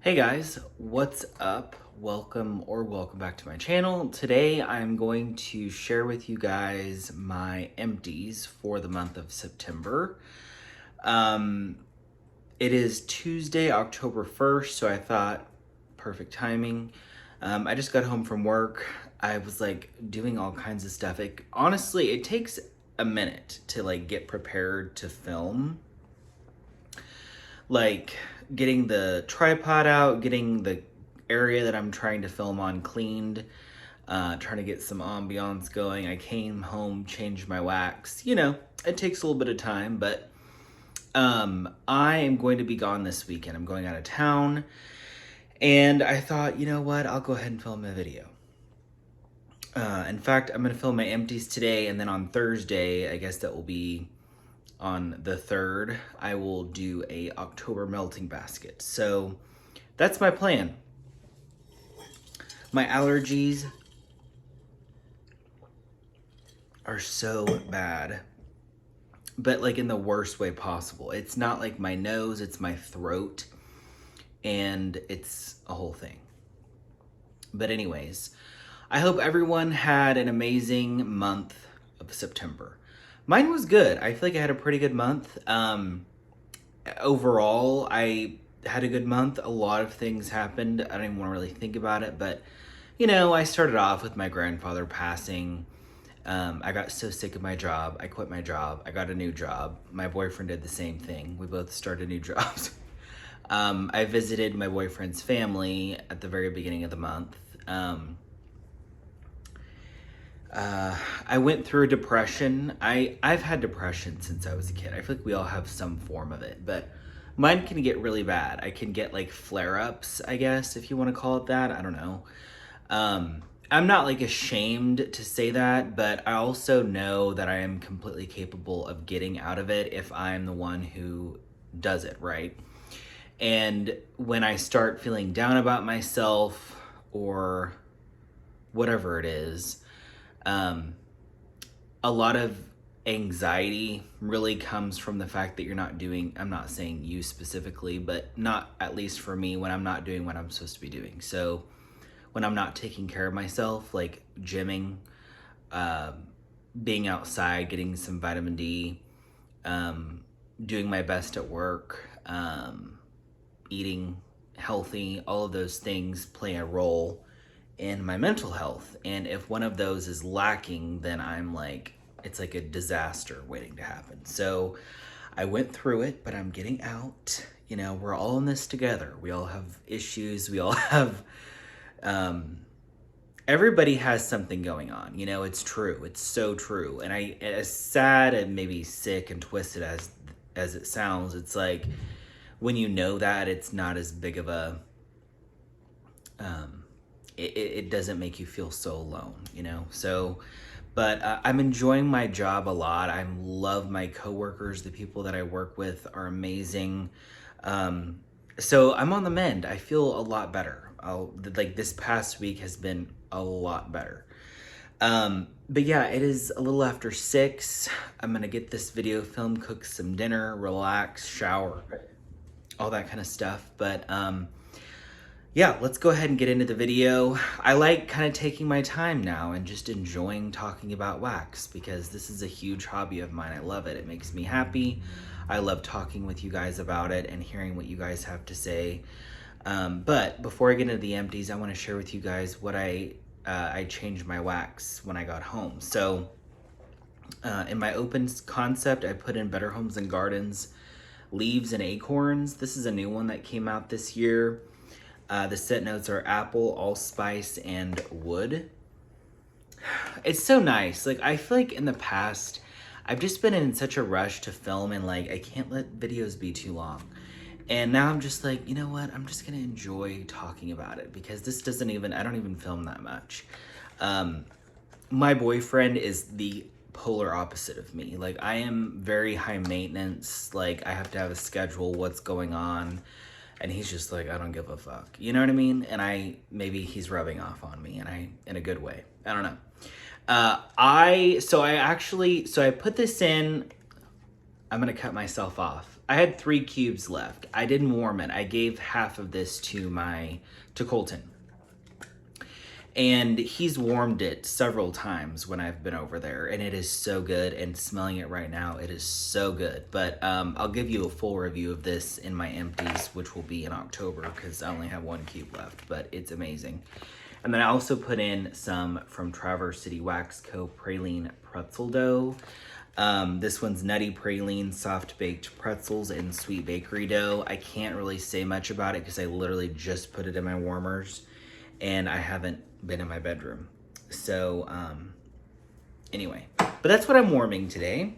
Hey guys, what's up? Welcome back to my channel. Today I'm going to share with you guys my empties for the month of September. Um, it is Tuesday, October 1st, so I thought perfect timing. I just got home from work. I was like doing all kinds of stuff. Honestly, it takes a minute to like get prepared to film. Like getting the tripod out, getting the area that I'm trying to film on cleaned, trying to get some ambiance going. I came home, changed my wax. It takes a little bit of time, but I am going to be gone this weekend. I'm going out of town, and I thought, you know what? I'll go ahead and film a video. In fact, I'm going to film my empties today, and then on Thursday, I guess that will be on the 3rd, I will do a October melting basket. So that's my plan. My allergies are so bad, but like in the worst way possible. It's not like my nose, it's my throat, and it's a whole thing. But anyways, I hope everyone had an amazing month of September. Mine was good. I feel like I had a pretty good month. Overall, I had a good month. A lot of things happened. I don't even want to really think about it, but I started off with my grandfather passing. I got so sick of my job. I quit my job. I got a new job. My boyfriend did the same thing. We both started new jobs. I visited my boyfriend's family at the very beginning of the month. I went through a depression. I've had depression since I was a kid. I feel like we all have some form of it, but mine can get really bad. I can get like flare-ups, I guess, if you want to call it that. I don't know. I'm not like ashamed to say that, but I also know that I am completely capable of getting out of it if I'm the one who does it, right? And when I start feeling down about myself or whatever it is, a lot of anxiety really comes from the fact that you're not doing, I'm not saying you specifically, but not, at least for me, when I'm not doing what I'm supposed to be doing. So when I'm not taking care of myself, like gymming, being outside, getting some vitamin D, doing my best at work, eating healthy, all of those things play a role in my mental health. And if one of those is lacking, then I'm like, it's like a disaster waiting to happen. So I went through it, but I'm getting out. We're all in this together. We all have issues. We all have, everybody has something going on. It's true. It's so true. And as sad and maybe sick and twisted as it sounds, it's like when you know that, it's not as big of a, it doesn't make you feel so alone, So, but I'm enjoying my job a lot. I love my coworkers. The people that I work with are amazing. So I'm on the mend. I feel a lot better. Like this past week has been a lot better. But yeah, it is a little after 6. I'm gonna get this video filmed, cook some dinner, relax, shower, all that kind of stuff. But yeah, let's go ahead and get into the video. I like kind of taking my time now and just enjoying talking about wax because this is a huge hobby of mine. I love it. It makes me happy. I love talking with you guys about it and hearing what you guys have to say. But before I get into the empties, I want to share with you guys what I changed my wax when I got home. So in my open concept, I put in Better Homes and Gardens Leaves and Acorns. This is a new one that came out this year. The scent notes are apple, allspice, and wood. It's so nice. Like, I feel like in the past, I've just been in such a rush to film and like, I can't let videos be too long. And now I'm just like, you know what? I'm just gonna enjoy talking about it because this I don't even film that much. My boyfriend is the polar opposite of me. Like, I am very high maintenance. Like, I have to have a schedule, what's going on. And he's just like, I don't give a fuck. You know what I mean? And maybe he's rubbing off on me in a good way. I don't know. I put this in, I'm going to cut myself off. I had 3 cubes left. I didn't warm it. I gave half of this to Colton. And he's warmed it several times when I've been over there, and it is so good. And smelling it right now, it is so good. But I'll give you a full review of this in my empties, which will be in October because I only have 1 cube left, but it's amazing. And then I also put in some from Traverse City Wax Co. praline pretzel dough. This one's nutty praline, soft baked pretzels, and sweet bakery dough. I can't really say much about it because I literally just put it in my warmers and I haven't been in my bedroom. So anyway, but that's what I'm warming today.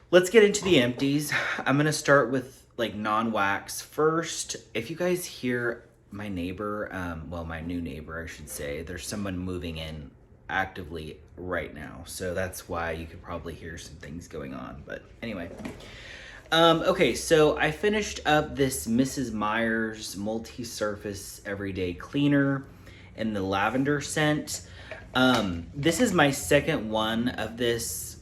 Let's get into the empties. I'm gonna start with like non-wax first. If you guys hear my neighbor, well, my new neighbor, I should say, there's someone moving in actively right now. So that's why you could probably hear some things going on. But anyway, okay, so I finished up this Mrs. Meyer's multi-surface everyday cleaner in the lavender scent. This is my second one of this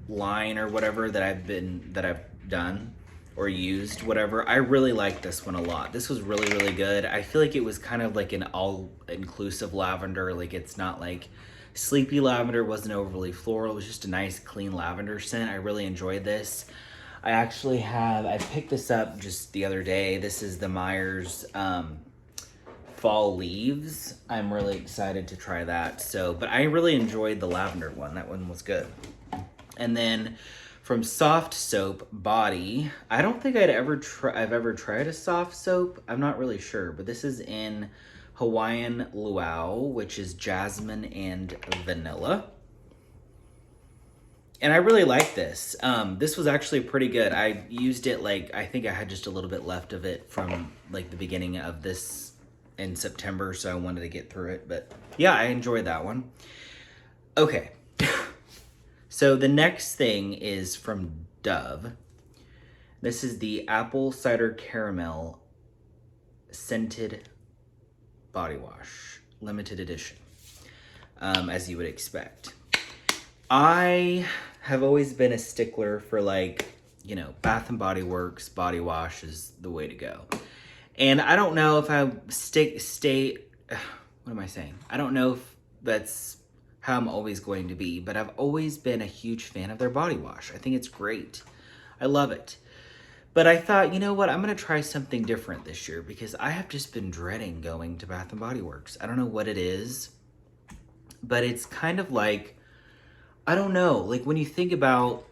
line or whatever that I've done or used, whatever. I really like this one a lot. This was really, really good. I feel like it was kind of like an all-inclusive lavender. Like, it's not like sleepy lavender, wasn't overly floral. It was just a nice, clean lavender scent. I really enjoyed this. I picked this up just the other day. This is the Myers Fall Leaves. I'm really excited to try that. So, but I really enjoyed the lavender one. That one was good. And then from Soft Soap Body, I don't think I've ever tried a soft soap. I'm not really sure, but this is in Hawaiian Luau, which is jasmine and vanilla. And I really like this. This was actually pretty good. I used it I think I had just a little bit left of it from like the beginning of this in September, so I wanted to get through it. But yeah, I enjoyed that one. Okay. So the next thing is from Dove. This is the Apple Cider Caramel Scented Body Wash, limited edition, as you would expect. I have always been a stickler for Bath and Body Works body wash is the way to go. And I don't know if I what am I saying? I don't know if that's how I'm always going to be, but I've always been a huge fan of their body wash. I think it's great. I love it. But I thought, you know what? I'm going to try something different this year because I have just been dreading going to Bath and Body Works. I don't know what it is, but it's kind of like, I don't know, like when you think about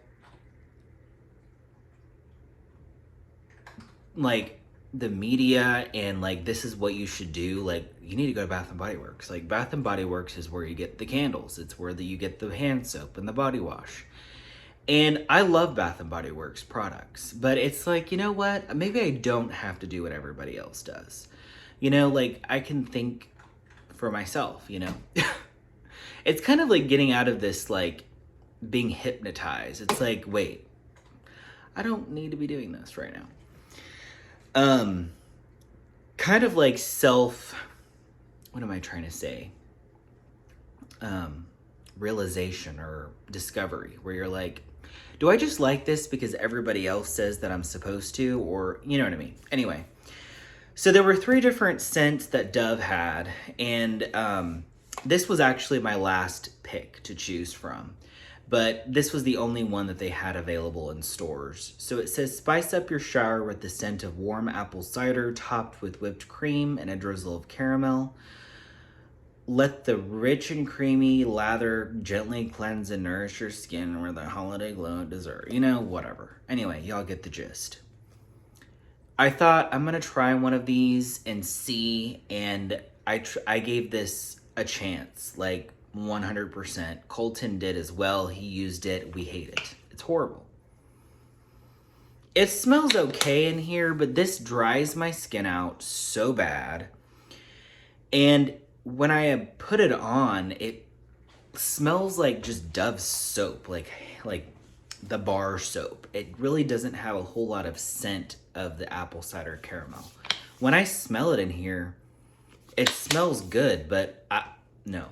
like the media and like this is what you should do, like you need to go to Bath and Body Works. Like Bath and Body Works is where you get the candles. It's where you get the hand soap and the body wash. And I love Bath and Body Works products, but it's like, you know what? Maybe I don't have to do what everybody else does. Like I can think for myself, It's kind of like getting out of this, like being hypnotized. It's like, wait, I don't need to be doing this right now. Kind of like what am I trying to say? Realization or discovery, where you're like, do I just like this because everybody else says that I'm supposed to, or you know what I mean? Anyway, so there were 3 different scents that Dove had, and this was actually my last pick to choose from. But this was the only one that they had available in stores. So it says, spice up your shower with the scent of warm apple cider topped with whipped cream and a drizzle of caramel. Let the rich and creamy lather gently cleanse and nourish your skin with a holiday glow dessert. Whatever. Anyway, y'all get the gist. I thought I'm going to try one of these and see, and I gave this a chance, 100%. Colton did as well. He used it. We hate it. It's horrible. It smells okay in here, but this dries my skin out so bad. And when I put it on, it smells like just Dove soap, like the bar soap. It really doesn't have a whole lot of scent of the apple cider caramel. When I smell it in here, it smells good, but no.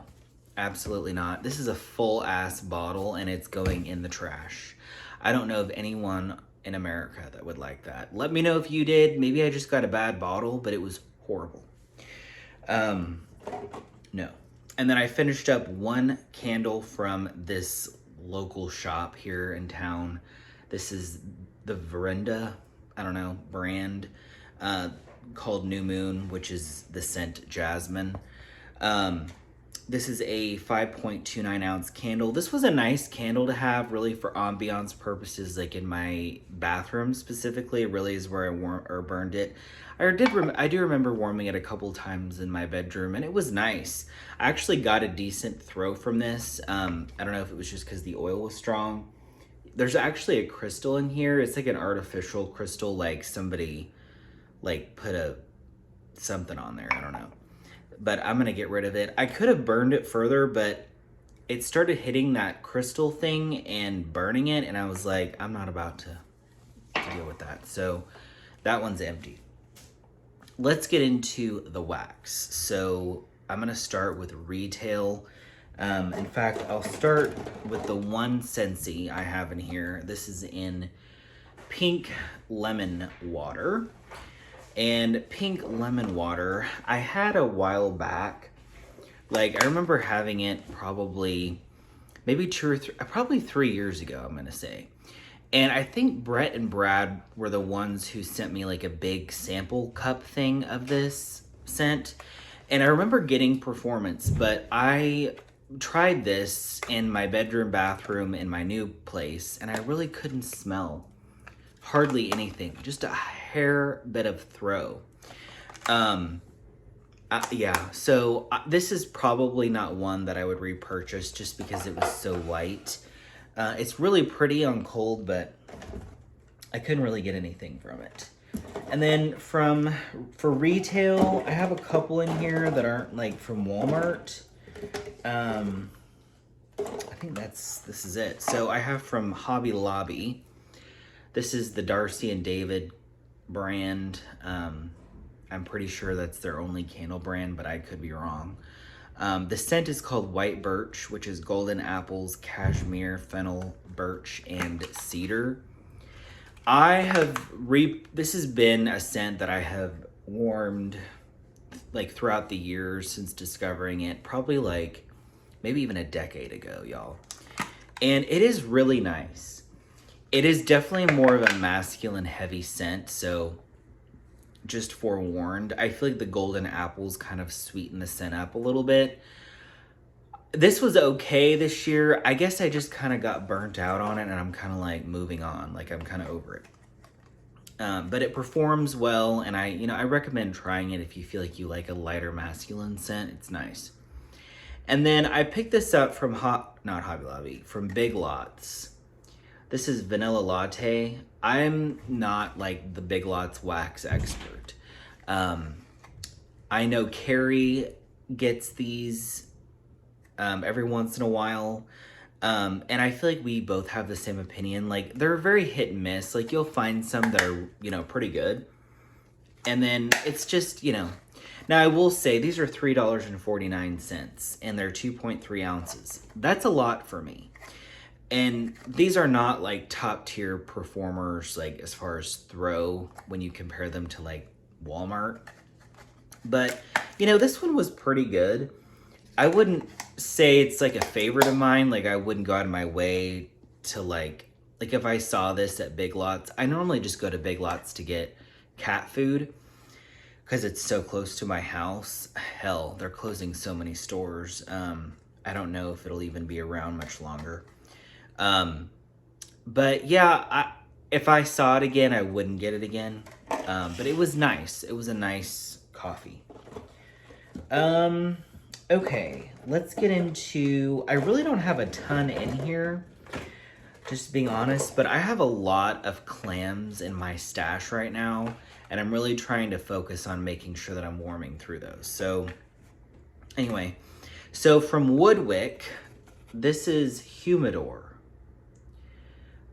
Absolutely not. This is a full ass bottle and it's going in the trash. I don't know of anyone in America that would like that. Let me know if you did. Maybe I just got a bad bottle, but it was horrible. No. And then I finished up one candle from this local shop here in town. This is the Veranda, I don't know, brand, called New Moon, which is the scent Jasmine. This is a 5.29 ounce candle. This was a nice candle to have really for ambiance purposes, like in my bathroom specifically. It really is where I burned it. I do remember warming it a couple times in my bedroom, and it was nice. I actually got a decent throw from this. I don't know if it was just because the oil was strong. There's actually a crystal in here. It's like an artificial crystal, like somebody like put something on there. I don't know. But I'm gonna get rid of it. I could have burned it further, but it started hitting that crystal thing and burning it, and I was like, I'm not about to deal with that. So that one's empty. Let's get into the wax. So I'm gonna start with retail. In fact, I'll start with the one Scentsy I have in here. This is in pink lemon water. And pink lemon water, I had a while back. Like, I remember having it probably maybe 3 years ago, I'm gonna say. And I think Brett and Brad were the ones who sent me like a big sample cup thing of this scent. And I remember getting performance, but I tried this in my bedroom, bathroom in my new place, and I really couldn't smell hardly anything, just a hair bit of throw. Yeah, so this is probably not one that I would repurchase just because it was so light. It's really pretty on cold, but I couldn't really get anything from it. And then for retail, I have a couple in here that aren't like from Walmart. I think this is it. So I have from Hobby Lobby. This is the Darcy and David brand. I'm pretty sure that's their only candle brand, but I could be wrong. The scent is called White Birch, which is golden apples, cashmere, fennel, birch, and cedar. This has been a scent that I have warmed like throughout the years since discovering it, probably like maybe even a decade ago, y'all. And it is really nice. It is definitely more of a masculine heavy scent, so just forewarned. I feel like the golden apples kind of sweeten the scent up a little bit. This was okay this year. I guess I just kind of got burnt out on it, and I'm kind of like moving on. Like I'm kind of over it. But it performs well, and I recommend trying it if you feel like you like a lighter masculine scent. It's nice. And then I picked this up from not Hobby Lobby, from Big Lots. This is Vanilla Latte. I'm not like the Big Lots wax expert. I know Carrie gets these every once in a while. And I feel like we both have the same opinion. Like, they're very hit and miss. Like, you'll find some that are, pretty good. And then it's just, Now, I will say, these are $3.49, and they're 2.3 ounces. That's a lot for me. And these are not, like, top-tier performers, like, as far as throw, when you compare them to, like, Walmart. But, this one was pretty good. I wouldn't say it's like a favorite of mine. Like, I wouldn't go out of my way to like if I saw this at Big Lots, I normally just go to Big Lots to get cat food because it's so close to my house. Hell, they're closing so many stores. I don't know if it'll even be around much longer. But yeah, if I saw it again, I wouldn't get it again. But it was nice. It was a nice coffee. Okay, let's get into, I really don't have a ton in here, just being honest, but I have a lot of clams in my stash right now, and I'm really trying to focus on making sure that I'm warming through those. So anyway, so from Woodwick, this is Humidor.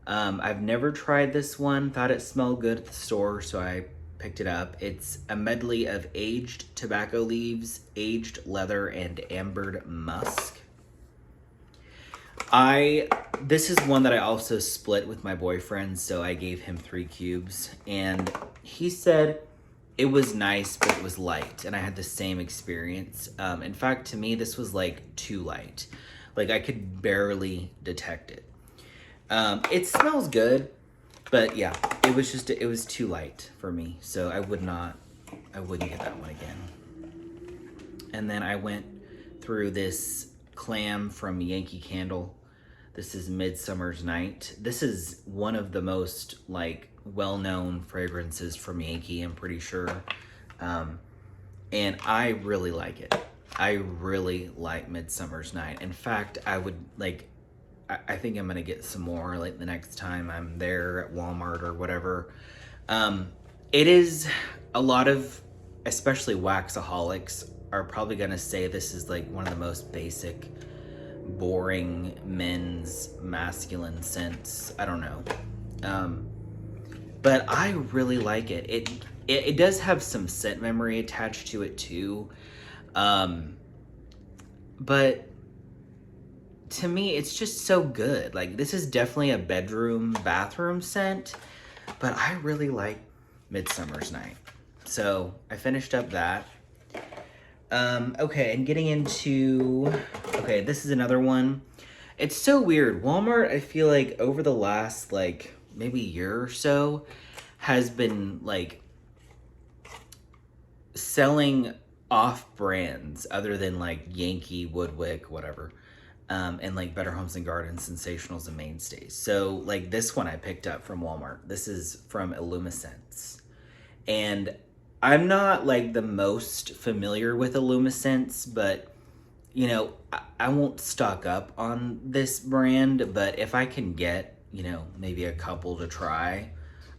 I've never tried this one, thought it smelled good at the store, so I picked it up. It's a medley of aged tobacco leaves, aged leather, and ambered musk. This is one that I also split with my boyfriend, so I gave him 3 cubes, and he said it was nice, but it was light, and I had the same experience. In fact, to me, this was like too light. Like I could barely detect it. It smells good, but yeah, it was too light for me, so I wouldn't get that one again. And then I went through this clam from Yankee Candle. This is Midsummer's Night. This is one of the most like well-known fragrances from Yankee, I'm pretty sure. And I really like it. I really like Midsummer's Night. In fact, I think I'm gonna get some more like the next time I'm there at Walmart or whatever. It is a lot of, especially waxaholics, are probably gonna say this is like one of the most basic, boring men's masculine scents. I don't know. But I really like it. It does have some scent memory attached to it too. But to me, it's just so good. Like, this is definitely a bathroom scent, but I really like Midsummer's Night. So I finished up that. Okay, and getting into, okay, this is another one. It's so weird. Walmart, I feel like over the last like maybe year or so has been like selling off brands other than like Yankee, Woodwick, whatever. And like Better Homes and Gardens, Sensationals, and Mainstays. So like this one I picked up from Walmart. This is from Illumiscence. And I'm not like the most familiar with Illumiscence, but you know, I won't stock up on this brand, but if I can get, you know, maybe a couple to try,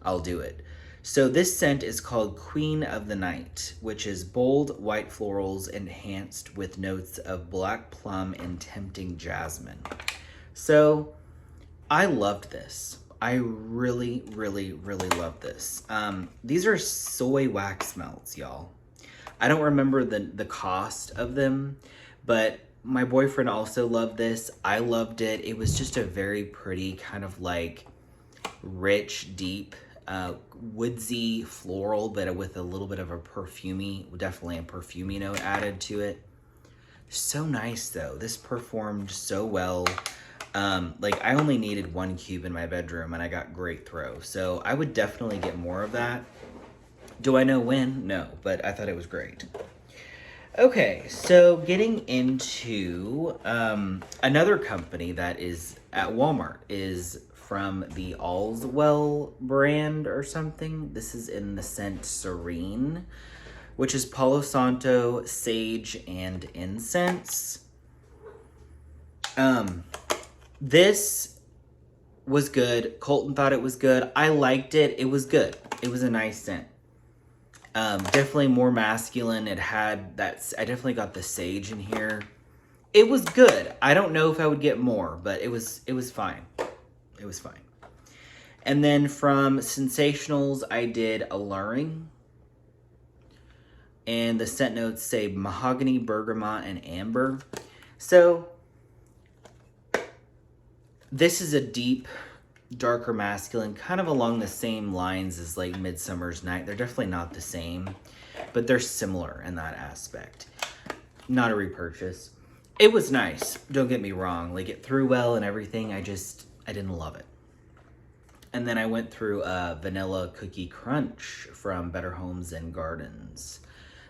I'll do it. So this scent is called Queen of the Night, which is bold white florals enhanced with notes of black plum and tempting jasmine. So I loved this. I really, really, really love this. These are soy wax melts, y'all. I don't remember the cost of them, but my boyfriend also loved this. I loved it. It was just a very pretty kind of like rich, deep, woodsy floral, but with a little bit of a definitely a perfumey note added to it. So nice though. This performed so well. Like I only needed 1 cube in my bedroom and I got great throw. So I would definitely get more of that. Do I know when? No, but I thought it was great. Okay, so getting into another company that is at Walmart is from the Allswell brand or something. This is in the scent Serene, which is Palo Santo, sage, and incense. This was good. Colton thought it was good. I liked it. It was good. It was a nice scent. Definitely more masculine. It had that, I definitely got the sage in here. It was good. I don't know if I would get more, but it was fine. It was fine. And then from Sensationals, I did Alluring. And the scent notes say mahogany, bergamot, and amber. So this is a deep, darker masculine, kind of along the same lines as like Midsummer's Night. They're definitely not the same, but they're similar in that aspect. Not a repurchase. It was nice, don't get me wrong. Like it threw well and everything. I didn't love it. And then I went through Vanilla Cookie Crunch from Better Homes and Gardens.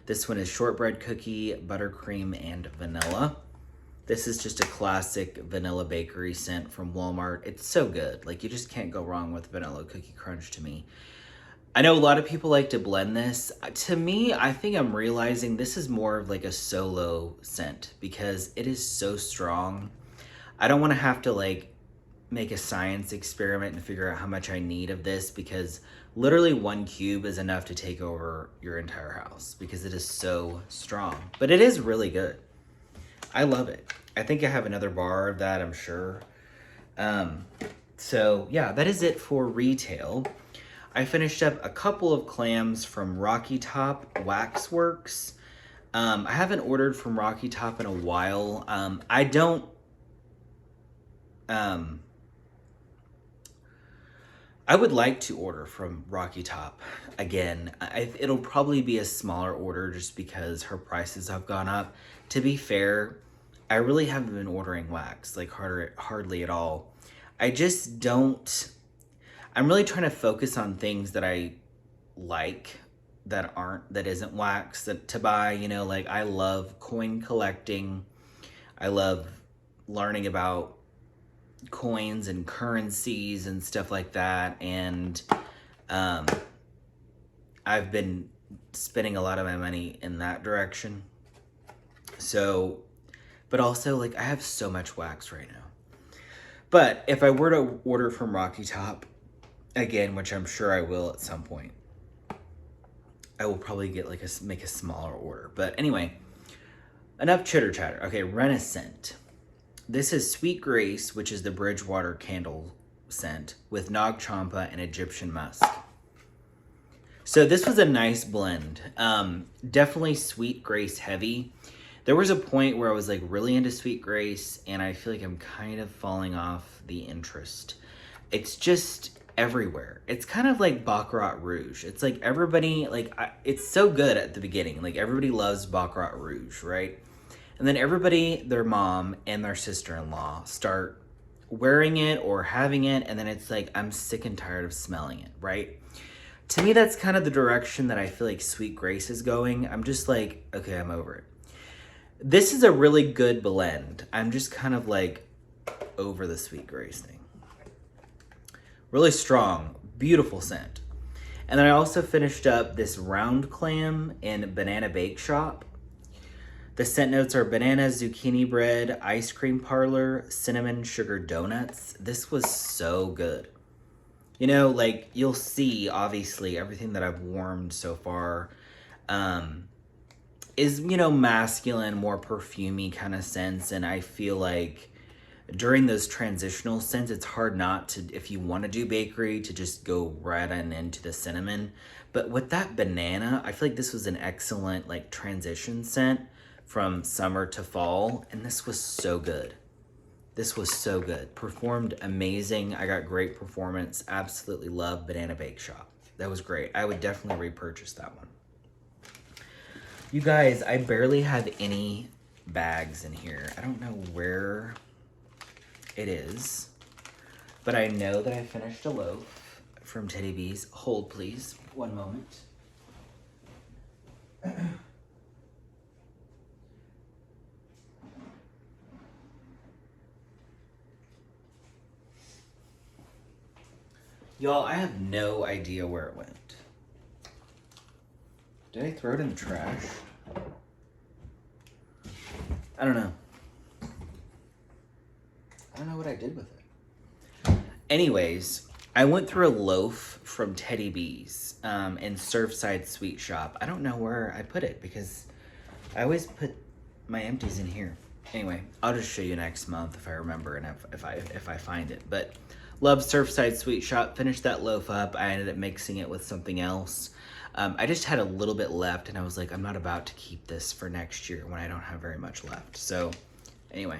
This one is shortbread cookie, buttercream, and vanilla. This is just a classic vanilla bakery scent from Walmart. It's so good. Like, you just can't go wrong with Vanilla Cookie Crunch to me. I know a lot of people like to blend this. To me, I think I'm realizing this is more of like a solo scent because it is so strong. I don't want to have to like make a science experiment and figure out how much I need of this because literally 1 cube is enough to take over your entire house because it is so strong. But it is really good. I love it. I think I have another bar of that, I'm sure. So yeah, that is it for retail. I finished up a couple of clams from Rocky Top Waxworks. I haven't ordered from Rocky Top in a while. I don't Um, I would like to order from Rocky Top again. It'll probably be a smaller order just because her prices have gone up. To be fair, I really haven't been ordering wax, like hardly at all. I just don't. I'm really trying to focus on things that I like that isn't wax to buy. Like I love coin collecting. I love learning about coins and currencies and stuff like that. And um, I've been spending a lot of my money in that direction. So, but also, like, I have so much wax right now. But if I were to order from Rocky Top, again, which I'm sure I will at some point, I will probably get make a smaller order. But anyway, enough chitter chatter. Okay, Renaissance. This is Sweet Grace, which is the Bridgewater candle scent, with Nag Champa and Egyptian musk. So this was a nice blend. Definitely Sweet Grace heavy. There was a point where I was like really into Sweet Grace, and I feel like I'm kind of falling off the interest. It's just everywhere. It's kind of like Baccarat Rouge. It's like everybody, it's so good at the beginning. Like everybody loves Baccarat Rouge, right? And then everybody, their mom and their sister-in-law start wearing it or having it, and then it's like, I'm sick and tired of smelling it, right? To me, that's kind of the direction that I feel like Sweet Grace is going. I'm just like, okay, I'm over it. This is a really good blend. I'm just kind of like over the Sweet Grace thing. Really strong, beautiful scent. And then I also finished up this round clam in Banana Bake Shop. The scent notes are banana, zucchini bread, ice cream parlor, cinnamon sugar donuts. This was so good. Like you'll see, obviously, everything that I've warmed so far is, masculine, more perfumey kind of scents. And I feel like during those transitional scents, it's hard not to, if you want to do bakery, to just go right on into the cinnamon. But with that banana, I feel like this was an excellent like transition scent from summer to fall, and this was so good. This was so good. Performed amazing. I got great performance. Absolutely love Banana Bake Shop. That was great. I would definitely repurchase that one. You guys, I barely have any bags in here. I don't know where it is, but I know that I finished a loaf from Teddy B's. Hold, please. One moment. Y'all, I have no idea where it went. Did I throw it in the trash? I don't know. I don't know what I did with it. Anyways, I went through a loaf from Teddy B's in Surfside Sweet Shop. I don't know where I put it because I always put my empties in here. Anyway, I'll just show you next month if I remember and if I find it. But love Surfside Sweet Shop. Finished that loaf up. I ended up mixing it with something else. I just had a little bit left, and I was like, I'm not about to keep this for next year when I don't have very much left. So, anyway.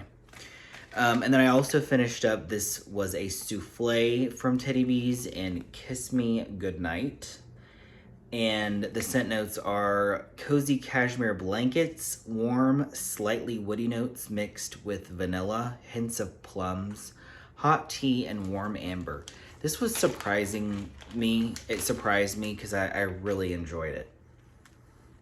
And then I also finished up, this was a souffle from Teddy B's in Kiss Me Goodnight. And the scent notes are cozy cashmere blankets, warm, slightly woody notes mixed with vanilla, hints of plums, hot tea, and warm amber. This was surprising me. It surprised me because I really enjoyed it.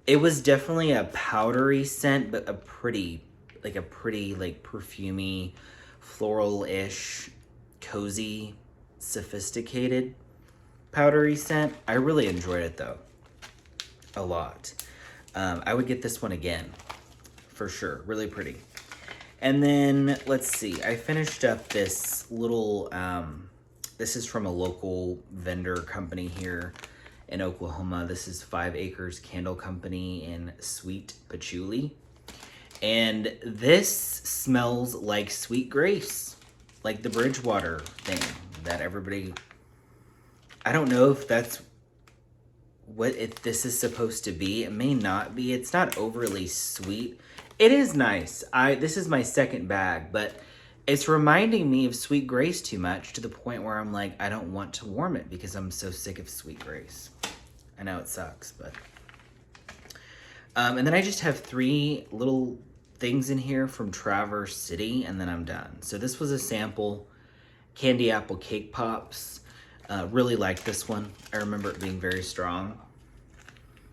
It was definitely a powdery scent, but a pretty perfumey, floral-ish, cozy, sophisticated powdery scent. I really enjoyed it though, a lot. I would get this one again, for sure. Really pretty. And then, let's see, I finished up this little, this is from a local vendor company here in Oklahoma. This is 5 Acres Candle Company in Sweet Patchouli. And this smells like Sweet Grace, like the Bridgewater thing that everybody, I don't know if that's what this is supposed to be. It may not be. It's not overly sweet. It is nice. This is my second bag, but it's reminding me of Sweet Grace too much, to the point where I'm like, I don't want to warm it because I'm so sick of Sweet Grace. I know it sucks, but... and then I just have 3 little things in here from Traverse City, and then I'm done. So this was a sample, Candy Apple Cake Pops. Really liked this one. I remember it being very strong.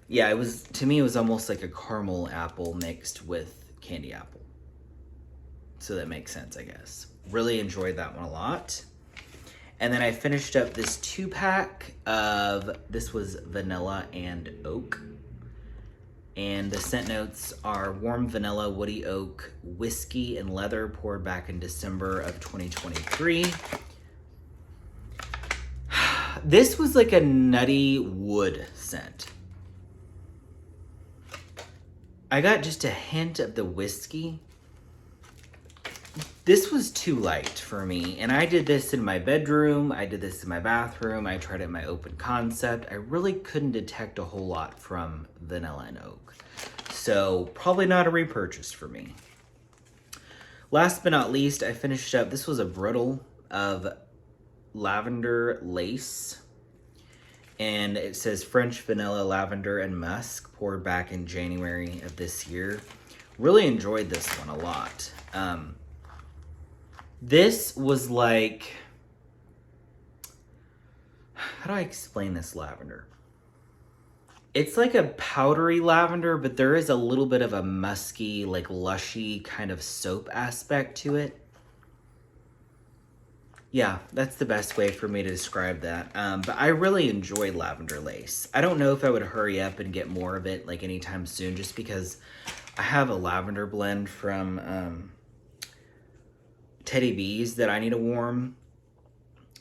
Yeah, it was, to me, it was almost like a caramel apple mixed with candy apple. So that makes sense, I guess. Really enjoyed that one a lot. And then I finished up this 2-pack of, this was vanilla and oak. And the scent notes are warm vanilla, woody oak, whiskey, and leather, poured back in December of 2023. This was like a nutty wood scent. I got just a hint of the whiskey. This was too light for me, and I did this in my bedroom, I did this in my bathroom, I tried it in my open concept. I really couldn't detect a whole lot from vanilla and oak. So probably not a repurchase for me. Last but not least, I finished up, this was a brittle of lavender lace. And it says French vanilla, lavender, and musk, poured back in January of this year. Really enjoyed this one a lot. This was like, how do I explain this lavender? It's like a powdery lavender, but there is a little bit of a musky, like lushy kind of soap aspect to it. Yeah, that's the best way for me to describe that. But I really enjoy lavender lace. I don't know if I would hurry up and get more of it like anytime soon, just because I have a lavender blend from Teddy B's that I need to warm,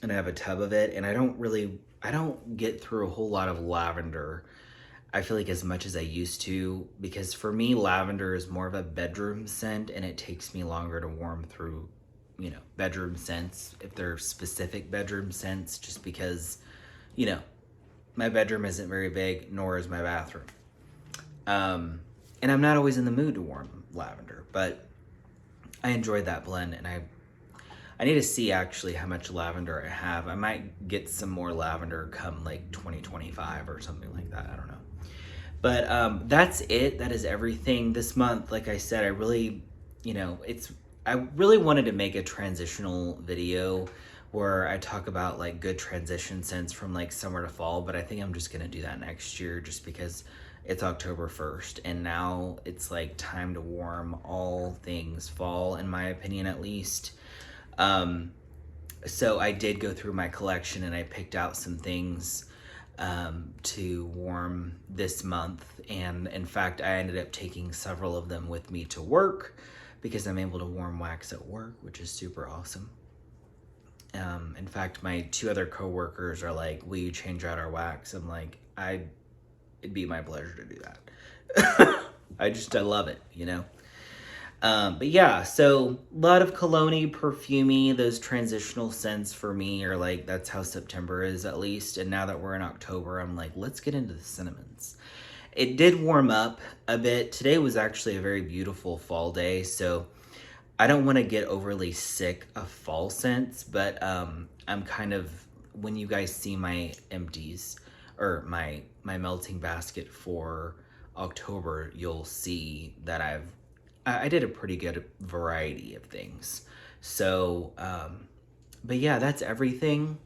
and I have a tub of it, and I don't get through a whole lot of lavender, I feel like, as much as I used to, because for me, lavender is more of a bedroom scent, and it takes me longer to warm through, you know, bedroom scents, if they're specific bedroom scents, just because, you know, my bedroom isn't very big, nor is my bathroom. And I'm not always in the mood to warm lavender, but I enjoyed that blend, and I need to see actually how much lavender I have. I might get some more lavender come like 2025 or something like that. I don't know. But that's it. That is everything this month. Like I said, I really, you know, I really wanted to make a transitional video where I talk about like good transition scents from like summer to fall, but I think I'm just gonna do that next year, just because it's October 1st and now it's like time to warm all things fall, in my opinion, at least. So I did go through my collection and I picked out some things to warm this month, and in fact I ended up taking several of them with me to work, because I'm able to warm wax at work, which is super awesome. In fact, my 2 other coworkers are like, will you change out our wax? I'm like, it'd be my pleasure to do that. I love it, you know? But yeah, so a lot of cologne-y, perfumey, those transitional scents for me are like, that's how September is, at least. And now that we're in October, I'm like, let's get into the cinnamons. It did warm up a bit. Today was actually a very beautiful fall day, so I don't want to get overly sick of fall scents, but I'm kind of, when you guys see my empties, or my melting basket for October, you'll see that I did a pretty good variety of things. So, but yeah, that's everything.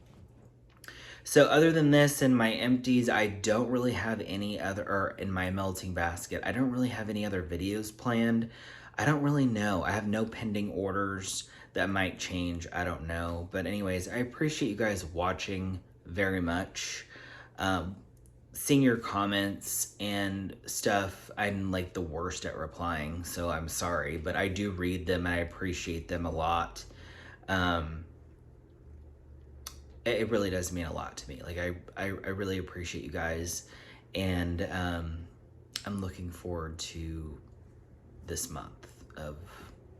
So other than this and my empties, I don't really have any other, or in my melting basket, I don't really have any other videos planned. I don't really know. I have no pending orders. That might change. I don't know. But anyways, I appreciate you guys watching very much. Seeing your comments and stuff, I'm like the worst at replying, so I'm sorry, but I do read them and I appreciate them a lot. It really does mean a lot to me. Like I really appreciate you guys, and I'm looking forward to this month of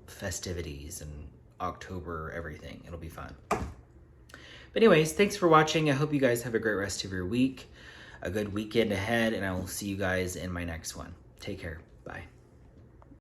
festivities and October, everything. It'll be fun. But anyways, thanks for watching. I hope you guys have a great rest of your week, a good weekend ahead, and I will see you guys in my next one. Take care. Bye.